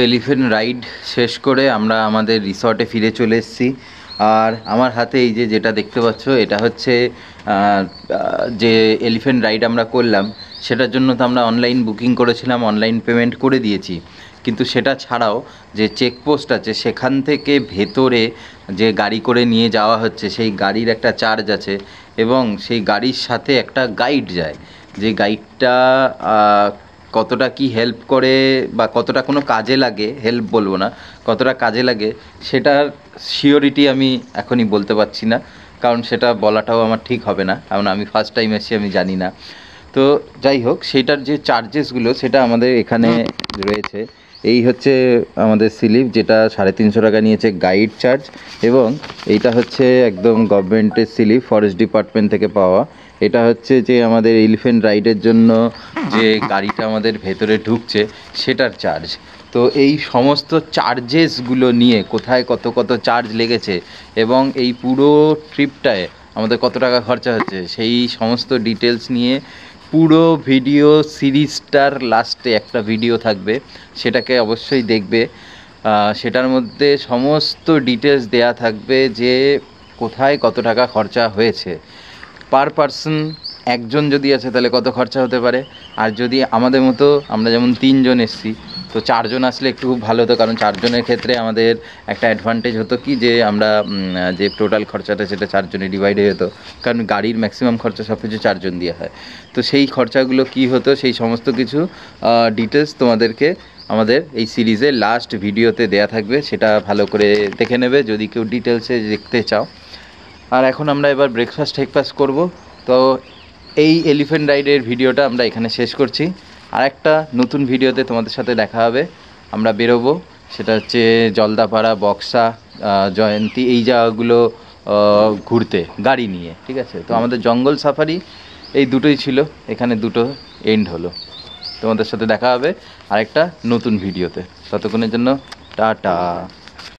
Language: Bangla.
এলিফ্যান্ট রাইড শেষ করে আমরা আমাদের রিসর্টে ফিরে চলে এসেছি। আর আমার হাতে এই যে যেটা দেখতে পাচ্ছ, এটা হচ্ছে যে এলিফ্যান্ট রাইড আমরা করলাম, সেটার জন্য তো আমরা অনলাইন বুকিং করেছিলাম, অনলাইন পেমেন্ট করে দিয়েছি। কিন্তু সেটা ছাড়াও যে চেকপোস্ট আছে, সেখান থেকে ভেতরে যে গাড়ি করে নিয়ে যাওয়া হচ্ছে, সেই গাড়ির একটা চার্জ আছে এবং সেই গাড়ির সাথে একটা গাইড যায়। যে গাইডটা কতটা কি হেল্প করে বা কতটা কোনো কাজে লাগে, হেল্প বলবো না, কতটা কাজে লাগে সেটার শিওরিটি আমি এখনই বলতে পারছি না, কারণ সেটা বলাটাও আমার ঠিক হবে না, কারণ আমি ফার্স্ট টাইম এসেছি, আমি জানি না। তো যাই হোক, সেইটার যে চার্জেসগুলো সেটা আমাদের এখানে রয়েছে। এই হচ্ছে আমাদের স্লিপ, যেটা 350 টাকা নিয়েছে গাইড চার্জ, এবং এইটা হচ্ছে একদম গভর্নমেন্টের স্লিপ, ফরেস্ট ডিপার্টমেন্ট থেকে পাওয়া। এটা হচ্ছে যে আমাদের এলিফ্যান্ট রাইডের জন্য যে গাড়িটা আমাদের ভেতরে ঢুকছে সেটার চার্জ। তো এই সমস্ত চার্জেসগুলো নিয়ে কোথায় কত কত চার্জ লেগেছে এবং এই পুরো ট্রিপটায় আমাদের কত টাকা খরচা হচ্ছে, সেই সমস্ত ডিটেলস নিয়ে পুরো ভিডিও সিরিজটার লাস্টে একটা ভিডিও থাকবে, সেটাকে অবশ্যই দেখবে। সেটার মধ্যে সমস্ত ডিটেলস দেয়া থাকবে যে কোথায় কত টাকা খরচা হয়েছে, পার পারসন একজন যদি আছে তাহলে কত খরচা হতে পারে। আর যদি আমাদের মতো, আমরা যেমন 3 জন এসেছি, তো 4 জন আসলে একটু খুব ভালো হতো, কারণ 4 জনের ক্ষেত্রে আমাদের একটা অ্যাডভান্টেজ হতো কি, যে আমরা যে টোটাল খরচাটা সেটা 4 জনে ডিভাইড হয়ে যেত, কারণ গাড়ির ম্যাক্সিমাম খরচা সব কিছু 4 জন দিয়ে হয়। তো সেই খরচাগুলো কি হতো, সেই সমস্ত কিছু ডিটেলস তোমাদেরকে আমাদের এই সিরিজের লাস্ট ভিডিওতে দেয়া থাকবে, সেটা ভালো করে দেখে নেবে যদি কেউ ডিটেলসে দেখতে চাও। আর এখন আমরা এবার ব্রেকফাস্ট করব। তো এই এলিফ্যান্ট রাইডের ভিডিওটা আমরা এখানে শেষ করছি। আর একটা নতুন ভিডিওতে তোমাদের সাথে দেখা হবে। আমরা বেরোবো, সেটা হচ্ছে জলদাপাড়া, বক্সা, জয়ন্তী, এই জায়গাগুলো ঘুরতে গাড়ি নিয়ে, ঠিক আছে? তো আমাদের জঙ্গল সাফারি এই দুটোই ছিল, এখানে দুটো এন্ড হলো। তোমাদের সাথে দেখা হবে আরেকটা নতুন ভিডিওতে। ততক্ষণের জন্য টাটা।